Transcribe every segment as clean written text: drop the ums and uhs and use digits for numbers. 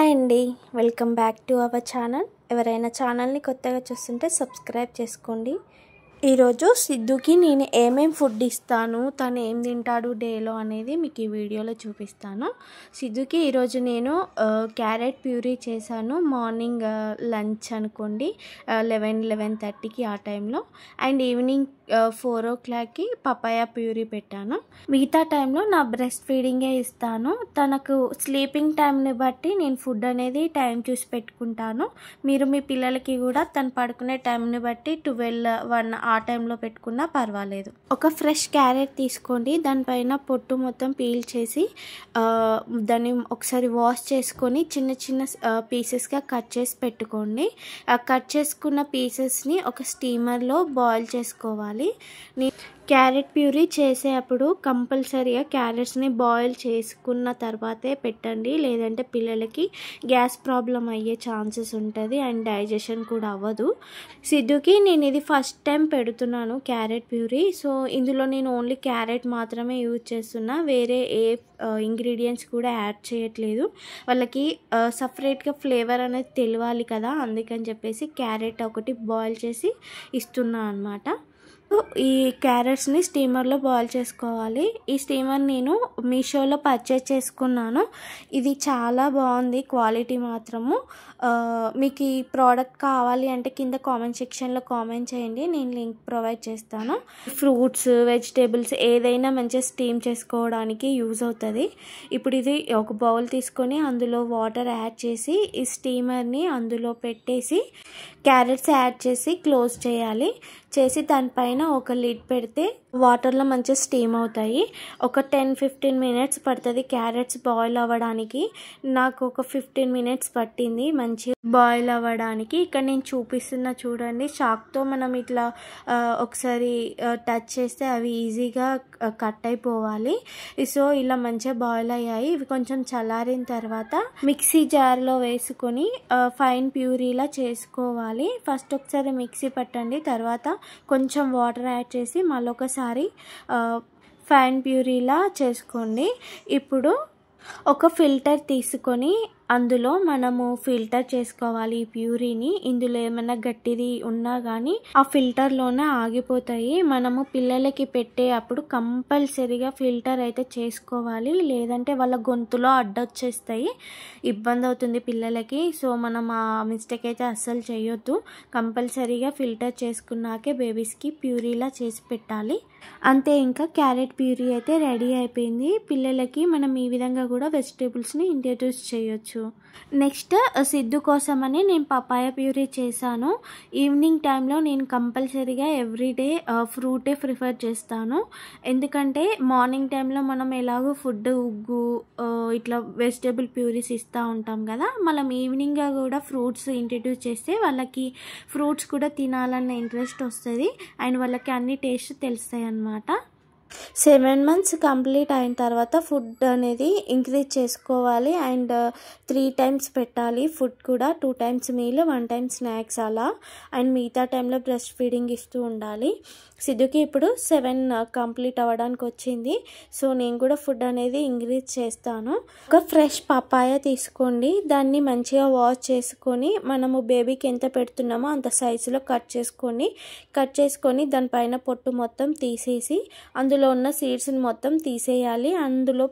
Hi అండి, welcome back to our channel. ఎవరైనా ఛానల్ని కొత్తగా చూస్తుంటే సబ్స్క్రైబ్ చేసుకోండి. ఈరోజు సిద్ధుకి నేను ఏమేం ఫుడ్ ఇస్తాను, తను ఏం తింటాడు డేలో అనేది మీకు ఈ వీడియోలో చూపిస్తాను. సిద్ధుకి ఈరోజు నేను క్యారెట్ ప్యూరీ చేశాను. మార్నింగ్ లంచ్ అనుకోండి, 11-11:30కి ఆ టైంలో. అండ్ ఈవినింగ్ 4 o'clockకి పపాయ ప్యూరీ పెట్టాను. మిగతా టైంలో నా బ్రెస్ట్ ఫీడింగే ఇస్తాను. తనకు స్లీపింగ్ టైంని బట్టి నేను ఫుడ్ అనేది టైం చూసి పెట్టుకుంటాను. మీరు మీ పిల్లలకి కూడా తను పడుకునే టైంని బట్టి 12-1 ఆ టైంలో పెట్టుకున్నా పర్వాలేదు. ఒక ఫ్రెష్ క్యారెట్ తీసుకోండి, దానిపైన పొట్టు మొత్తం పీల్ చేసి దాన్ని ఒకసారి వాష్ చేసుకొని చిన్న చిన్న పీసెస్గా కట్ చేసి పెట్టుకోండి. కట్ చేసుకున్న పీసెస్ని ఒక స్టీమర్లో బాయిల్ చేసుకోవాలి. క్యారెట్ ప్యూరీ చేసేటప్పుడు కంపల్సరీగా క్యారెట్స్ని బాయిల్ చేసుకున్న తర్వాతే పెట్టండి, లేదంటే పిల్లలకి గ్యాస్ ప్రాబ్లం అయ్యే ఛాన్సెస్ ఉంటుంది అండ్ డైజెషన్ కూడా అవ్వదు. సిద్ధుకి నేను ఇది ఫస్ట్ టైం పెడుతున్నాను క్యారెట్ ప్యూరీ. సో ఇందులో నేను ఓన్లీ క్యారెట్ మాత్రమే యూజ్ చేస్తున్నా, వేరే ఏ ఇంగ్రీడియంట్స్ కూడా యాడ్ చేయట్లేదు. వాళ్ళకి సపరేట్గా ఫ్లేవర్ అనేది తెలియాలి కదా, అందుకని చెప్పేసి క్యారెట్ ఒకటి బాయిల్ చేసి ఇస్తున్నా అన్నమాట. ఈ క్యారెట్స్ని స్టీమర్లో బాయిల్ చేసుకోవాలి. ఈ స్టీమర్ నేను మీషోలో పర్చేజ్ చేసుకున్నాను. ఇది చాలా బాగుంది క్వాలిటీ మాత్రము. మీకు ఈ ప్రోడక్ట్ కావాలి అంటే కింద కామెంట్ సెక్షన్లో కామెంట్ చేయండి, నేను లింక్ ప్రొవైడ్ చేస్తాను. ఫ్రూట్స్, వెజిటేబుల్స్ ఏదైనా మంచిగా స్టీమ్ చేసుకోవడానికి యూజ్ అవుతుంది. ఇప్పుడు ఇది ఒక బౌల్ తీసుకొని అందులో వాటర్ యాడ్ చేసి ఈ స్టీమర్ని అందులో పెట్టేసి క్యారెట్స్ యాడ్ చేసి క్లోజ్ చేయాలి. చేసి దానిపైన ఒక లిడ్ పెడితే వాటర్లో మంచిగా స్టీమ్ అవుతాయి. ఒక 10-15 minutes పడుతుంది క్యారెట్స్ బాయిల్ అవ్వడానికి. నాకు ఒక 15 minutes పట్టింది మంచి బాయిల్ అవ్వడానికి. ఇక్కడ నేను చూపిస్తున్నా చూడండి, చాక్తో మనం ఇట్లా ఒకసారి టచ్ చేస్తే అవి ఈజీగా కట్ అయిపోవాలి. సో ఇలా మంచిగా బాయిల్ అయ్యాయి. ఇవి కొంచెం చల్లారిన తర్వాత మిక్సీ జార్లో వేసుకొని ఫైన్ ప్యూరీలా చేసుకోవాలి. ఫస్ట్ ఒకసారి మిక్సీ పట్టండి, తర్వాత కొంచెం వాటర్ యాడ్ చేసి మళ్ళీ ఒకసారి ఫైన్ ప్యూరీలా చేసుకోండి. ఇప్పుడు ఒక ఫిల్టర్ తీసుకొని అందులో మనము ఫిల్టర్ చేసుకోవాలి ఈ ప్యూరీని. ఇందులో ఏమైనా గట్టిది ఉన్నా కానీ ఆ ఫిల్టర్లోనే ఆగిపోతాయి. మనము పిల్లలకి పెట్టే అప్పుడు కంపల్సరీగా ఫిల్టర్ అయితే చేసుకోవాలి, లేదంటే వాళ్ళ గొంతులో అడ్డొచ్చేస్తాయి, ఇబ్బంది అవుతుంది పిల్లలకి. సో మనం ఆ మిస్టేక్ అయితే అస్సలు చేయొద్దు. కంపల్సరీగా ఫిల్టర్ చేసుకున్నాకే బేబీస్కి ప్యూరీలా చేసి పెట్టాలి. అంతే, ఇంకా క్యారెట్ ప్యూరీ అయితే రెడీ అయిపోయింది. పిల్లలకి మనం ఈ విధంగా కూడా వెజిటేబుల్స్ని ఇంట్రడ్యూస్ చేయొచ్చు. నెక్స్ట్ సిద్ధు కోసమని నేను పపాయ ప్యూరీ చేశాను. ఈవినింగ్ టైంలో నేను కంపల్సరీగా ఎవ్రీడే ఫ్రూటే ప్రిఫర్ చేస్తాను. ఎందుకంటే మార్నింగ్ టైంలో మనం ఎలాగో ఫుడ్ ఉగ్గు ఇట్లా వెజిటేబుల్ ప్యూరీస్ ఇస్తూ ఉంటాం కదా, మనం ఈవినింగ్గా కూడా ఫ్రూట్స్ ఇంట్రడ్యూస్ చేస్తే వాళ్ళకి ఫ్రూట్స్ కూడా తినాలన్న ఇంట్రెస్ట్ వస్తుంది అండ్ వాళ్ళకి అన్ని టేస్ట్ తెలుస్తాయి అన్నమాట. 7 months కంప్లీట్ అయిన తర్వాత ఫుడ్ అనేది ఇంక్రీజ్ చేసుకోవాలి అండ్ 3 times పెట్టాలి. ఫుడ్ కూడా 2 times మీల్, 1 time స్నాక్స్ అలా. అండ్ మిగతా టైంలో బ్రెస్ట్ ఫీడింగ్ ఇస్తూ ఉండాలి. సిద్ధుకి ఇప్పుడు 7 కంప్లీట్ అవ్వడానికి వచ్చింది. సో నేను కూడా ఫుడ్ అనేది ఇంక్రీజ్ చేస్తాను. ఒక ఫ్రెష్ పపాయ తీసుకోండి, దాన్ని మంచిగా వాష్ చేసుకొని మనము బేబీకి ఎంత పెడుతున్నామో అంత సైజులో కట్ చేసుకొని దానిపైన పొట్టు మొత్తం తీసేసి అందులో ఉన్న సీడ్స్ని మొత్తం తీసేయాలి. అందులో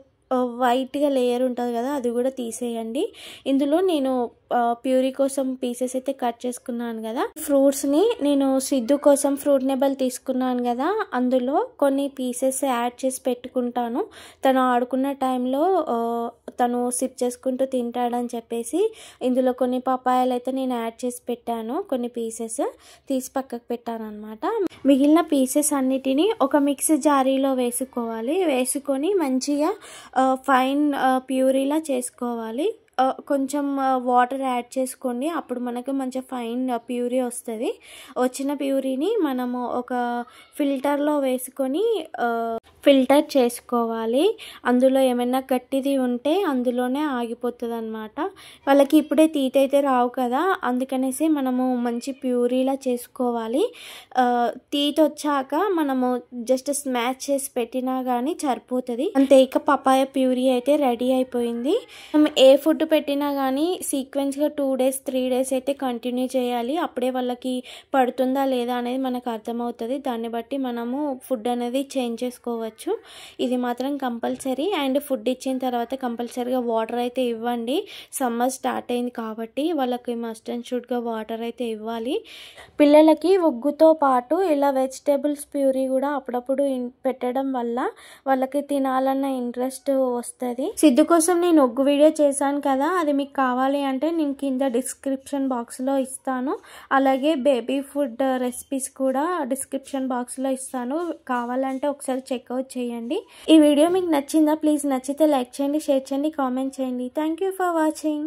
వైట్గా లేయర్ ఉంటుంది కదా, అది కూడా తీసేయండి. ఇందులో నేను ప్యూరీ కోసం పీసెస్ అయితే కట్ చేసుకున్నాను కదా, ఫ్రూట్స్ని నేను సిద్ధు కోసం ఫ్రూట్ నెబల్ తీసుకున్నాను కదా, అందులో కొన్ని పీసెస్ యాడ్ చేసి పెట్టుకుంటాను. తను ఆడుకున్న టైంలో తను సిప్ చేసుకుంటూ తింటాడని చెప్పేసి ఇందులో కొన్ని పపాయాలు అయితే నేను యాడ్ చేసి పెట్టాను. కొన్ని పీసెస్ తీసి పక్కకు పెట్టాను అనమాట. మిగిలిన పీసెస్ అన్నిటినీ ఒక మిక్సీ జారీలో వేసుకొని మంచిగా ఫైన్ ప్యూరీలా చేసుకోవాలి. కొంచెం వాటర్ యాడ్ చేసుకోండి, అప్పుడు మనకు మంచి ఫైన్ ప్యూరీ వస్తుంది. వచ్చిన ప్యూరీని మనము ఒక ఫిల్టర్లో వేసుకొని ఫిల్టర్ చేసుకోవాలి. అందులో ఏమైనా గట్టిది ఉంటే అందులోనే ఆగిపోతుంది అనమాట. వాళ్ళకి ఇప్పుడే తీత అయితే రావు కదా, అందుకనేసి మనము మంచి ప్యూరీలా చేసుకోవాలి. తీత వచ్చాక మనము జస్ట్ స్మాష్ చేసి పెట్టినా కానీ సరిపోతుంది అంతే. ఇక పపాయ ప్యూరీ అయితే రెడీ అయిపోయింది. మనం ఏ ఫుడ్ పెట్టినా కానీ సీక్వెన్స్గా 2 days 3 days అయితే కంటిన్యూ చేయాలి. అప్పుడే వాళ్ళకి పడుతుందా లేదా అనేది మనకు అర్థమవుతుంది. దాన్ని బట్టి మనము ఫుడ్ అనేది చేంజ్ చేసుకోవచ్చు. ఇది మాత్రం కంపల్సరీ. అండ్ ఫుడ్ ఇచ్చిన తర్వాత కంపల్సరీగా వాటర్ అయితే ఇవ్వండి. సమ్మర్ స్టార్ట్ అయింది కాబట్టి వాళ్ళకి మస్ట్ అండ్ షుడ్గా వాటర్ అయితే ఇవ్వాలి. పిల్లలకి ఉగ్గుతో పాటు ఇలా వెజిటేబుల్స్ ప్యూరీ కూడా అప్పుడప్పుడు పెట్టడం వల్ల వాళ్ళకి తినాలన్న ఇంట్రెస్ట్ వస్తుంది. సిద్ధు కోసం నేను ఒగ్గు వీడియో చేశాను కదా, అది మీకు కావాలి అంటే నేను కింద డిస్క్రిప్షన్ బాక్స్లో ఇస్తాను. అలాగే బేబీ ఫుడ్ రెసిపీస్ కూడా డిస్క్రిప్షన్ బాక్స్లో ఇస్తాను. కావాలంటే ఒకసారి చెక్అవుట్ చేయండి. ఈ వీడియో మీకు నచ్చిందా? ప్లీజ్ నచ్చితే లైక్ చేయండి, షేర్ చేయండి, కామెంట్ చేయండి. Thank you for watching.